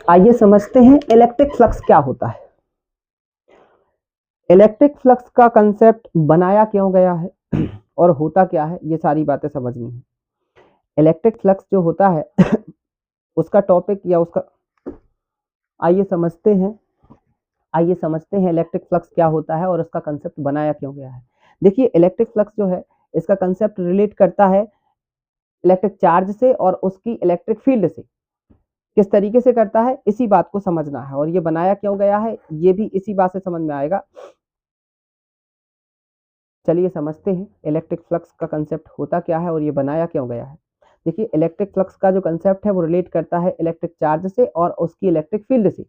आइए समझते हैं इलेक्ट्रिक फ्लक्स क्या होता है। इलेक्ट्रिक फ्लक्स का कंसेप्ट बनाया क्यों गया है और होता क्या है, ये सारी बातें समझनी है। इलेक्ट्रिक फ्लक्स जो होता है उसका टॉपिक या उसका आइए समझते हैं इलेक्ट्रिक फ्लक्स क्या होता है और उसका कंसेप्ट बनाया क्यों गया है। देखिए, इलेक्ट्रिक फ्लक्स जो है इसका कंसेप्ट रिलेट करता है इलेक्ट्रिक चार्ज से और उसकी इलेक्ट्रिक फील्ड से। किस तरीके से करता है, इसी बात को समझना है। और ये बनाया क्यों गया है, ये भी इसी बात से समझ में आएगा। चलिए समझते हैं इलेक्ट्रिक फ्लक्स का कंसेप्ट होता क्या है और ये बनाया क्यों गया है। देखिए, इलेक्ट्रिक फ्लक्स का जो कंसेप्ट है वो रिलेट करता है इलेक्ट्रिक चार्ज से और उसकी इलेक्ट्रिक फील्ड से।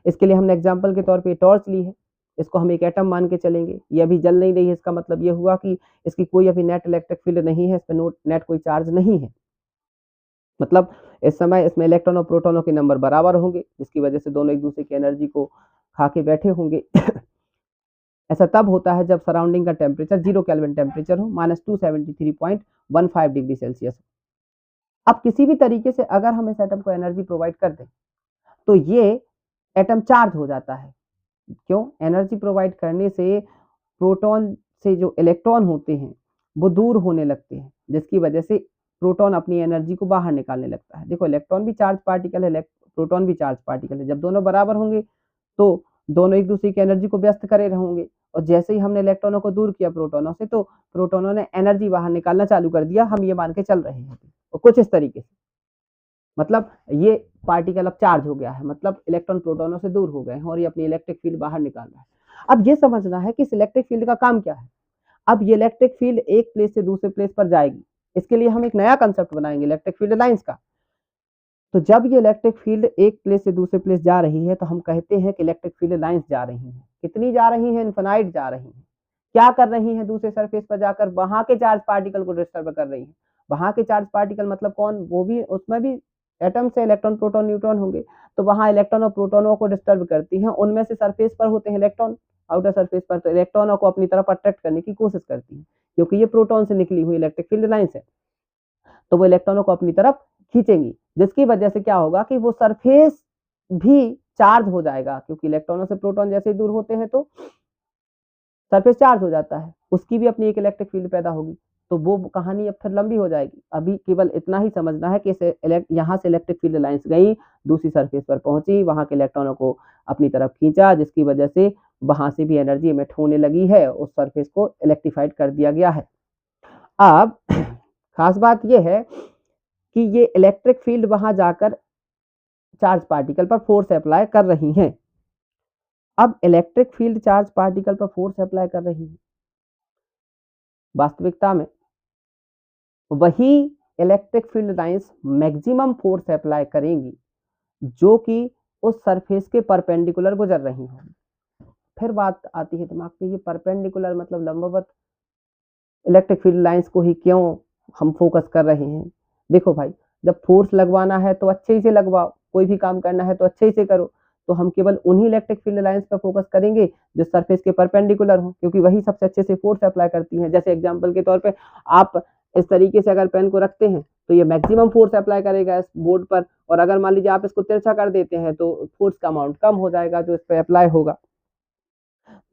इसके लिए हमने एग्जांपल के तौर पे टॉर्च ली है। इसको हम एक एटम मान के चलेंगे। ये अभी जल नहीं रही है, इसका मतलब ये हुआ कि इसकी कोई अभी नेट इलेक्ट्रिक फील्ड नहीं है, इस पर नेट कोई चार्ज नहीं है। मतलब इस समय इसमें इलेक्ट्रॉन और प्रोटॉनों के नंबर बराबर होंगे, जिसकी वजह से दोनों एक दूसरे की एनर्जी को खा के बैठे होंगे। ऐसा तब होता है जब सराउंडिंग का टेम्परेचर 0 केल्विन टेम्परेचर हो, -273.15 डिग्री सेल्सियस। अब किसी भी तरीके से अगर हम इस एटम को एनर्जी प्रोवाइड कर दें तो ये एटम चार्ज हो जाता है। क्यों? एनर्जी प्रोवाइड करने से प्रोटॉन से जो इलेक्ट्रॉन होते हैं वो दूर होने लगते हैं, जिसकी वजह से प्रोटॉन अपनी एनर्जी को बाहर निकालने लगता है। देखो, इलेक्ट्रॉन भी चार्ज पार्टिकल है, प्रोटॉन भी चार्ज पार्टिकल है। जब दोनों बराबर होंगे तो दोनों एक दूसरे की एनर्जी को व्यस्त करे रहेंगे, और जैसे ही हमने इलेक्ट्रॉनों को दूर किया प्रोटॉनों से, तो प्रोटॉनों ने एनर्जी बाहर निकालना चालू कर दिया। हम ये मान के चल रहे हैं और कुछ इस तरीके से, मतलब ये पार्टिकल अब चार्ज हो गया है, मतलब इलेक्ट्रॉन प्रोटॉनों से दूर हो गए हैं और ये अपनी इलेक्ट्रिक फील्ड बाहर निकाल रहा है। अब ये समझना है कि इस इलेक्ट्रिक फील्ड का काम क्या है। अब ये इलेक्ट्रिक फील्ड एक प्लेस से दूसरे प्लेस पर जाएगी, इसके लिए हम एक नया कंसेप्ट बनाएंगे, इलेक्ट्रिक फील्ड लाइंस का। तो जब ये इलेक्ट्रिक फील्ड एक प्लेस से दूसरे प्लेस जा रही है तो हम कहते हैं कि इलेक्ट्रिक फील्ड लाइंस जा रही हैं। कितनी जा रही हैं? इनफिनाइट जा रही हैं। क्या कर रही हैं? दूसरे सरफेस पर जाकर वहां के चार्ज पार्टिकल को डिस्टर्ब कर रही हैं। वहां के चार्ज पार्टिकल मतलब कौन? वो भी, उसमें भी एटम से इलेक्ट्रॉन प्रोटॉन न्यूट्रॉन होंगे, तो वहां इलेक्ट्रॉन और प्रोटॉनों को डिस्टर्ब करती हैं। उनमें से सरफेस पर होते हैं इलेक्ट्रॉन, आउटर सरफेस पर, तो इलेक्ट्रॉनों को अपनी तरफ अट्रैक्ट करने की कोशिश करती हैं, क्योंकि ये प्रोटॉन से निकली हुई इलेक्ट्रिक फील्ड लाइंस है। तो वो इलेक्ट्रॉनों को अपनी तरफ खींचेंगी, जिसकी वजह से क्या होगा कि वो सरफेस भी चार्ज हो जाएगा, क्योंकि इलेक्ट्रॉनों से प्रोटॉन जैसे ही दूर होते हैं तो सरफेस चार्ज हो जाता है, उसकी भी अपनी एक इलेक्ट्रिक फील्ड पैदा होगी। तो वो कहानी अब फिर लंबी हो जाएगी। अभी केवल इतना ही समझना है कि यहाँ से इलेक्ट्रिक फील्ड लाइंस गई, दूसरी सरफेस पर पहुंची, वहां के इलेक्ट्रॉनों को अपनी तरफ खींचा, जिसकी वजह से वहां से भी एनर्जी इमिट होने लगी है, उस सरफेस को इलेक्ट्रीफाइड कर दिया गया है। अब खास बात यह है कि ये इलेक्ट्रिक फील्ड वहां जाकर चार्ज पार्टिकल पर फोर्स अप्लाई कर रही हैं। अब इलेक्ट्रिक फील्ड चार्ज पार्टिकल पर फोर्स अप्लाई कर रही है, वास्तविकता में वही electric field lines maximum force apply करेंगी जो कि उस सरफेस के परपेंडिकुलर गुजर रही हैं। फिर बात आती है दिमाग में, ये परपेंडिकुलर मतलब लंबवत इलेक्ट्रिक फील्ड लाइंस को ही क्यों हम फोकस कर रहे हैं। देखो भाई, जब फोर्स लगवाना है तो अच्छे से लगवाओ, कोई भी काम करना है तो अच्छे से करो। तो हम केवल उन्हीं इलेक्ट्रिक फील्ड लाइंस पर फोकस करेंगे जो सरफेस के परपेंडिकुलर हो, क्योंकि वही सबसे अच्छे से फोर्स अप्लाई करती हैं। जैसे एग्जांपल के तौर पे आप इस तरीके से अगर पेन को रखते हैं तो ये मैक्सिमम फोर्स अप्लाई करेगा इस बोर्ड पर, और अगर मान लीजिए आप इसको तिरछा कर देते हैं तो फोर्स का अमाउंट कम हो जाएगा जो इस पर अप्लाई होगा।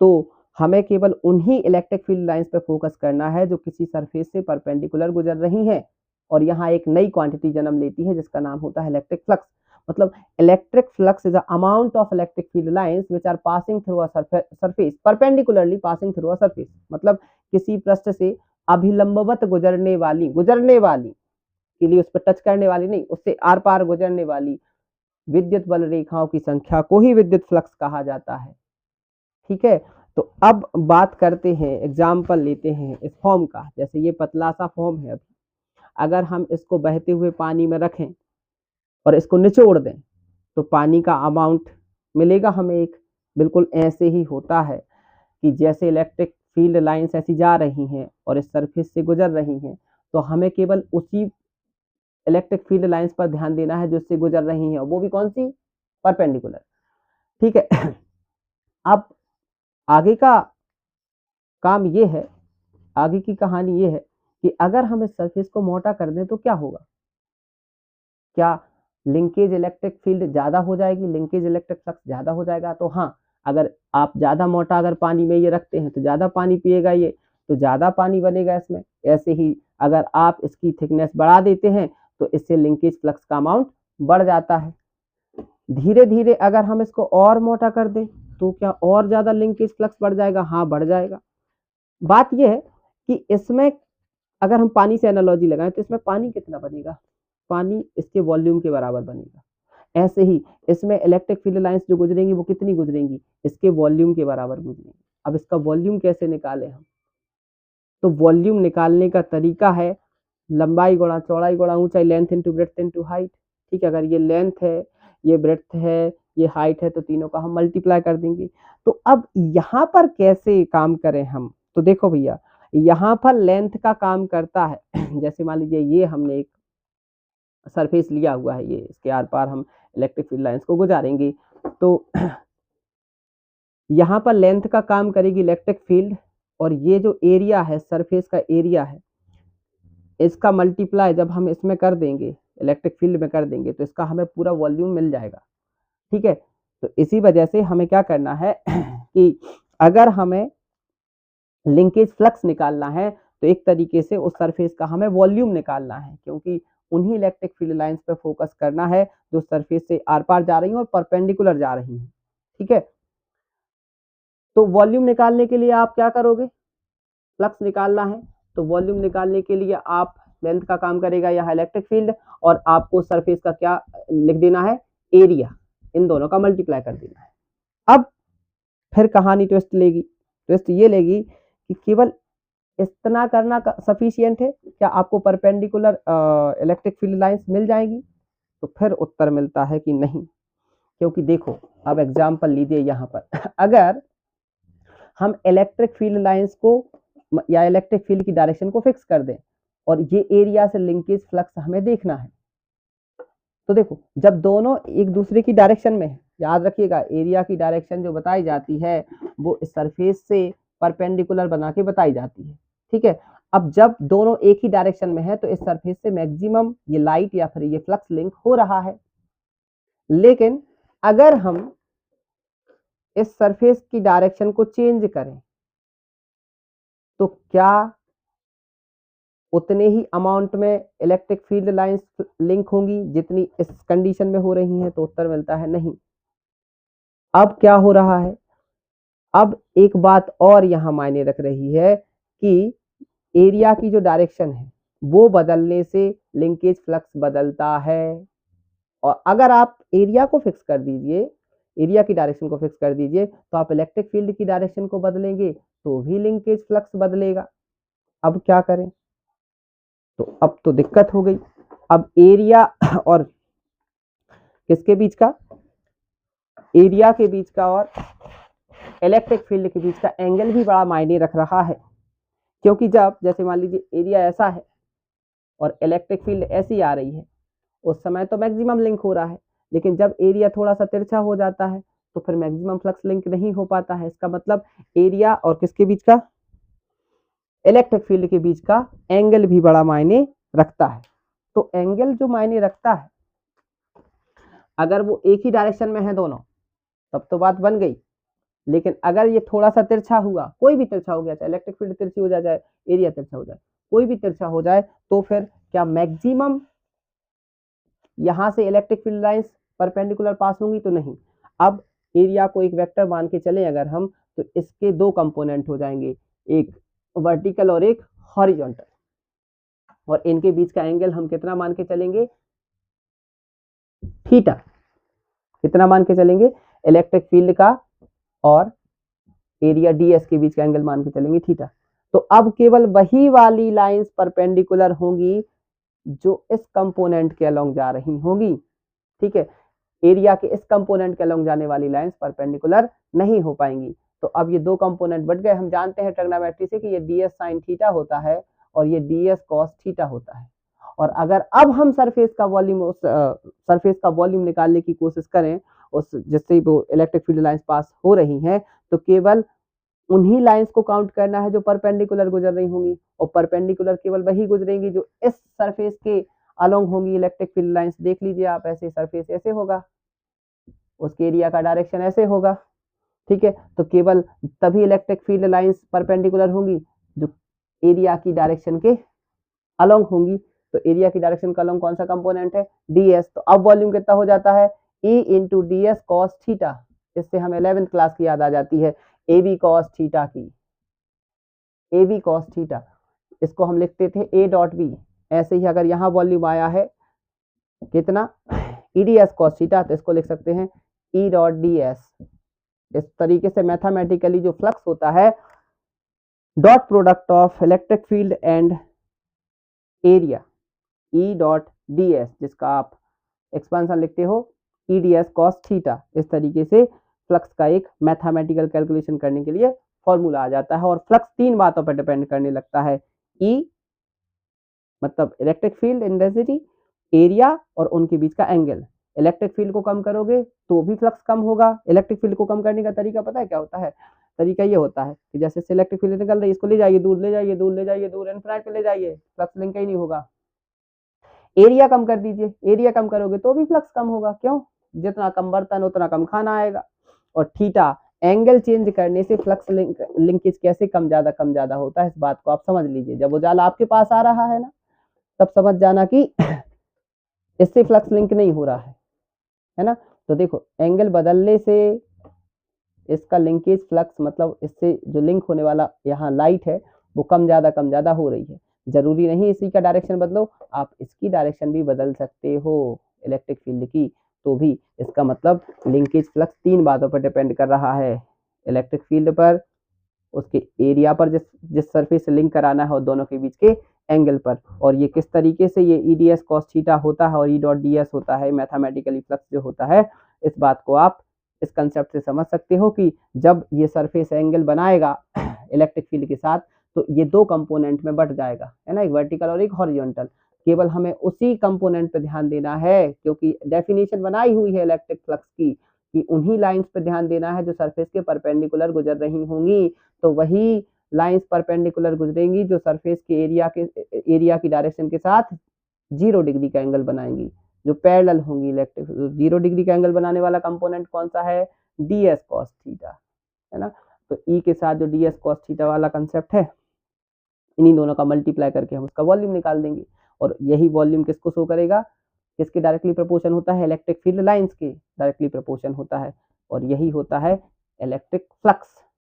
तो हमें केवल उन्हीं इलेक्ट्रिक फील्ड लाइंस पर फोकस करना है जो किसी सरफेस से परपेंडिकुलर गुजर रही हैं, और यहाँ एक नई क्वांटिटी जन्म लेती है जिसका नाम होता है इलेक्ट्रिक फ्लक्स। मतलब electric flux is the amount of electric field lines which are passing through a surface perpendicularly passing through a surface. मतलब किसी पृष्ठ से अभिलंबवत गुजरने वाली के लिए, उस पर टच करने वाली नहीं, उससे आर पार गुजरने वाली विद्युत बल रेखाओं की संख्या को ही विद्युत फ्लक्स कहा जाता है। ठीक है, तो अब बात करते हैं, एग्जाम्पल लेते हैं इस फॉर्म का। जैसे ये पतला सा फॉर्म है, अभी अगर हम इसको बहते हुए पानी में रखें और इसको निचोड़ दें तो पानी का अमाउंट मिलेगा हमें एक। बिल्कुल ऐसे ही होता है कि जैसे इलेक्ट्रिक फील्ड लाइंस ऐसी जा रही हैं और इस सरफेस से गुजर रही हैं, तो हमें केवल उसी इलेक्ट्रिक फील्ड लाइंस पर ध्यान देना है जो इससे गुजर रही हैं, वो भी कौन सी? परपेंडिकुलर। ठीक है। अब आगे का काम ये है, आगे की कहानी ये है कि अगर हम इस सरफेस को मोटा कर दें तो क्या होगा? क्या लिंकेज इलेक्ट्रिक फील्ड ज़्यादा हो जाएगी, लिंकेज इलेक्ट्रिक फ्लक्स ज़्यादा हो जाएगा। तो हाँ, अगर आप ज़्यादा मोटा अगर पानी में ये रखते हैं तो ज़्यादा पानी पिएगा ये, तो ज़्यादा पानी बनेगा इसमें। ऐसे ही अगर आप इसकी थिकनेस बढ़ा देते हैं तो इससे लिंकेज फ्लक्स का अमाउंट बढ़ जाता है। धीरे धीरे अगर हम इसको और मोटा कर दें तो क्या और ज़्यादा लिंकेज फ्लक्स बढ़ जाएगा? हाँ, बढ़ जाएगा। बात यह है कि इसमें अगर हम पानी से एनालॉजी लगाएं तो इसमें पानी कितना बनेगा? पानी इसके वॉल्यूम के बराबर बनेगा। ऐसे ही इसमें इलेक्ट्रिक फील्ड लाइंस जो गुजरेंगी वो कितनी गुजरेंगी? इसके वॉल्यूम के बराबर गुजरेंगी। अब इसका वॉल्यूम कैसे निकालें हम? तो वॉल्यूम निकालने का तरीका है लंबाई गुणा चौड़ाई गुणा ऊंचाई, length into breadth into height. ठीक है, अगर ये लेंथ है, ये ब्रेड्थ है, ये हाइट है, तो तीनों का हम मल्टीप्लाई कर देंगे। तो अब यहाँ पर कैसे काम करें हम? तो देखो भैया, यहाँ पर लेंथ का काम करता है जैसे मान लीजिए ये हमने एक सरफेस लिया हुआ है, ये इसके आर पार हम इलेक्ट्रिक फील्ड लाइंस को गुजारेंगे, तो यहाँ पर लेंथ का काम करेगी इलेक्ट्रिक फील्ड, और ये जो एरिया है, सरफेस का एरिया है, इसका मल्टीप्लाई जब हम इसमें कर देंगे, इलेक्ट्रिक फील्ड में कर देंगे, तो इसका हमें पूरा वॉल्यूम मिल जाएगा। ठीक है, तो इसी वजह से हमें क्या करना है कि अगर हमें लिंकेज फ्लक्स निकालना है तो एक तरीके से उस सरफेस का हमें वॉल्यूम निकालना है, क्योंकि उन्हीं इलेक्ट्रिक फील्ड लाइंस पे फोकस करना है जो सरफेस से आर पार जा रही हैं और परपेंडिकुलर जा रही हैं। ठीक है, तो वॉल्यूम निकालने के लिए आप क्या करोगे? फ्लक्स निकालना है तो वॉल्यूम निकालने के लिए आप लेंथ का काम करेगा यहाँ इलेक्ट्रिक फील्ड, और आपको सरफेस का क्या लिख देना है? एरिया। इन दोनों का मल्टीप्लाई कर देना है। अब फिर कहानी ट्विस्ट लेगी। ट्विस्ट ये लेगी कि केवल इतना करना सफिशियंट है क्या? आपको परपेंडिकुलर इलेक्ट्रिक फील्ड लाइंस मिल जाएगी? तो फिर उत्तर मिलता है कि नहीं, क्योंकि देखो, अब एग्जाम्पल लीजिए यहाँ पर अगर हम इलेक्ट्रिक फील्ड लाइंस को या इलेक्ट्रिक फील्ड की डायरेक्शन को फिक्स कर दें और ये एरिया से लिंकेज फ्लक्स हमें देखना है, तो देखो, जब दोनों एक दूसरे की डायरेक्शन में है, याद रखिएगा एरिया की डायरेक्शन जो बताई जाती है वो इस सरफेस से परपेंडिकुलर बना के बताई जाती है। ठीक है, अब जब दोनों एक ही डायरेक्शन में है तो इस सरफेस से मैक्सिमम ये लाइट या फिर ये फ्लक्स लिंक हो रहा है। लेकिन अगर हम इस सरफेस की डायरेक्शन को चेंज करें तो क्या उतने ही अमाउंट में इलेक्ट्रिक फील्ड लाइंस लिंक होंगी जितनी इस कंडीशन में हो रही हैं? तो उत्तर मिलता है नहीं। अब क्या हो रहा है? अब एक बात और यहां मायने रख रही है कि एरिया की जो डायरेक्शन है वो बदलने से लिंकेज फ्लक्स बदलता है, और अगर आप एरिया को फिक्स कर दीजिए, एरिया की डायरेक्शन को फिक्स कर दीजिए, तो आप इलेक्ट्रिक फील्ड की डायरेक्शन को बदलेंगे तो भी लिंकेज फ्लक्स बदलेगा। अब क्या करें? तो अब तो दिक्कत हो गई। अब एरिया और किसके बीच का? एरिया के बीच का और इलेक्ट्रिक फील्ड के बीच का एंगल भी बड़ा मायने रख रहा है, क्योंकि जब जैसे मान लीजिए एरिया ऐसा है और इलेक्ट्रिक फील्ड ऐसी आ रही है, उस समय तो मैक्सिमम लिंक हो रहा है, लेकिन जब एरिया थोड़ा सा तिरछा हो जाता है तो फिर मैक्सिमम फ्लक्स लिंक नहीं हो पाता है। इसका मतलब एरिया और किसके बीच का? इलेक्ट्रिक फील्ड के बीच का एंगल भी बड़ा मायने रखता है। तो एंगल जो मायने रखता है, अगर वो एक ही डायरेक्शन में है दोनों, तब तो बात बन गई। लेकिन अगर ये थोड़ा सा तिरछा हुआ, कोई भी तिरछा हो गया, चाहे इलेक्ट्रिक फील्ड तिरछी हो जाए, चाहे एरिया तिरछा हो जाए, कोई भी तिरछा हो जाए, तो फिर क्या मैक्सिमम यहां से इलेक्ट्रिक फील्ड लाइंस परपेंडिकुलर पास होंगी? तो नहीं। अब एरिया को एक वेक्टर मान के चले अगर हम, तो इसके दो कंपोनेंट हो जाएंगे, एक वर्टिकल और एक हॉरिजॉन्टल, और इनके बीच का एंगल हम कितना मान के चलेंगे? थीटा। कितना मान के चलेंगे? इलेक्ट्रिक फील्ड का और एरिया डीएस के बीच का एंगल मान के चलेंगे थीटा। तो अब केवल वही वाली लाइंस परपेंडिकुलर होंगी जो इस कंपोनेंट के अलोंग जा रही होंगी। ठीक है, एरिया के इस कंपोनेंट के अलोंग जाने वाली लाइंस परपेंडिकुलर नहीं हो पाएंगी। तो अब ये दो कंपोनेंट बढ़ गए। हम जानते हैं ट्रिग्नोमेट्री से कि ये ds sin थीटा होता है और ये ds cos थीटा होता है। और अगर अब हम सरफेस का वॉल्यूम, उस सरफेस का वॉल्यूम निकालने की कोशिश करें उस जिससे वो इलेक्ट्रिक फील्ड लाइंस पास हो रही हैं, तो केवल उन्हीं लाइंस को काउंट करना है जो परपेंडिकुलर गुजर रही होंगी, और परपेंडिकुलर केवल वही गुजरेंगी जो इस सरफेस के अलोंग होंगी इलेक्ट्रिक फील्ड लाइंस। देख लीजिए आप, ऐसे सरफेस ऐसे होगा, उसके एरिया का डायरेक्शन ऐसे होगा, ठीक है। तो केवल तभी इलेक्ट्रिक फील्ड लाइंस परपेंडिकुलर होंगी जो एरिया की डायरेक्शन के अलोंग होंगी। तो एरिया की डायरेक्शन का अलोंग कौन सा कंपोनेंट है, ds। तो अब वॉल्यूम कितना हो जाता है, E into D S cos theta. इससे हमें 11th क्लास की याद आ जाती है, ए बी कॉस थीटा की, ए बी कॉस थीटा। इसको हम लिखते थे ए डॉट बी। ऐसे ही अगर यहाँ वॉल्यूम आया है कितना, E D S cos theta, तो इसको लिख सकते हैं ई डॉट डी एस। इस तरीके से मैथमेटिकली जो फ्लक्स होता है, dot product of electric field and area, E dot D S, जिसका आप एक्सपेंशन लिखते हो E D S cos theta. इस तरीके से फ्लक्स का एक मैथमेटिकल कैलकुलेशन करने के लिए फॉर्मूला आ जाता है। और फ्लक्स तीन बातों पर डिपेंड करने लगता है, ई मतलब इलेक्ट्रिक फील्ड इंटेंसिटी, एरिया और उनके बीच का एंगल। इलेक्ट्रिक फील्ड को कम करोगे तो भी फ्लक्स कम होगा। इलेक्ट्रिक फील्ड को कम करने का तरीका पता है क्या होता है, तरीका ये होता है कि जैसे इलेक्ट्रिक फील्ड निकल रही है, इसको ले जाइए दूर, ले जाइए दूर, ले जाइए दूर, इनफिनिट पे ले जाइए, फ्लक्स लिंक ही नहीं होगा। एरिया कम कर दीजिए, एरिया कम करोगे तो भी फ्लक्स कम होगा। क्यों, जितना कम बर्तन उतना कम खाना आएगा। और थीटा, एंगल चेंज करने से फ्लक्स लिंकेज कैसे कम ज्यादा होता है, इस बात को आप समझ लीजिए। जब उजाला आपके पास आ रहा है ना, तब समझ जाना कि इससे फ्लक्स लिंक नहीं हो रहा है ना। तो देखो, एंगल बदलने से इसका लिंकेज फ्लक्स, मतलब इससे जो लिंक होने वाला यहाँ लाइट है वो कम ज्यादा हो रही है। जरूरी नहीं इसी का डायरेक्शन बदलो, आप इसकी डायरेक्शन भी बदल सकते हो इलेक्ट्रिक फील्ड की, तो भी इसका मतलब लिंकेज फ्लक्स तीन बातों पर डिपेंड कर रहा है, इलेक्ट्रिक फील्ड पर, उसके एरिया पर, जिस सरफेस से लिंक कराना है, और दोनों के बीच के एंगल पर। और ये किस तरीके से ये E D S cos theta होता है और ई डॉट डी एस होता है, मैथमेटिकली फ्लक्स जो होता है, इस बात को आप इस कंसेप्ट से समझ सकते हो कि जब ये सरफेस एंगल बनाएगा इलेक्ट्रिक फील्ड के साथ, तो ये दो कंपोनेंट में बट जाएगा, है ना, एक वर्टिकल और एक हॉरिजॉन्टल। केवल हमें उसी कंपोनेंट पे ध्यान देना है, क्योंकि डेफिनेशन बनाई हुई है इलेक्ट्रिक फ्लक्स की कि उन्हीं लाइंस पे ध्यान देना है जो सरफेस के परपेंडिकुलर गुजर रही होंगी। तो वही लाइंस परपेंडिकुलर गुजरेंगी जो सरफेस के एरिया की डायरेक्शन के साथ 0 डिग्री का एंगल बनाएंगी, जो पैरेलल होंगी इलेक्ट्रिक। 0 डिग्री का एंगल बनाने वाला कंपोनेंट कौन सा है, डी एस कॉस थीटा, है ना। तो ई के साथ जो डी एस कॉस थीटा वाला कंसेप्ट है, इन्हीं दोनों का मल्टीप्लाई करके हम उसका वॉल्यूम निकाल देंगे। और यही वॉल्यूम किसको शो करेगा, किसके डायरेक्टली प्रोपोर्शन होता है, इलेक्ट्रिक फील्ड लाइंस के डायरेक्टली प्रोपोर्शन होता है। और यही होता है इलेक्ट्रिक फ्लक्स।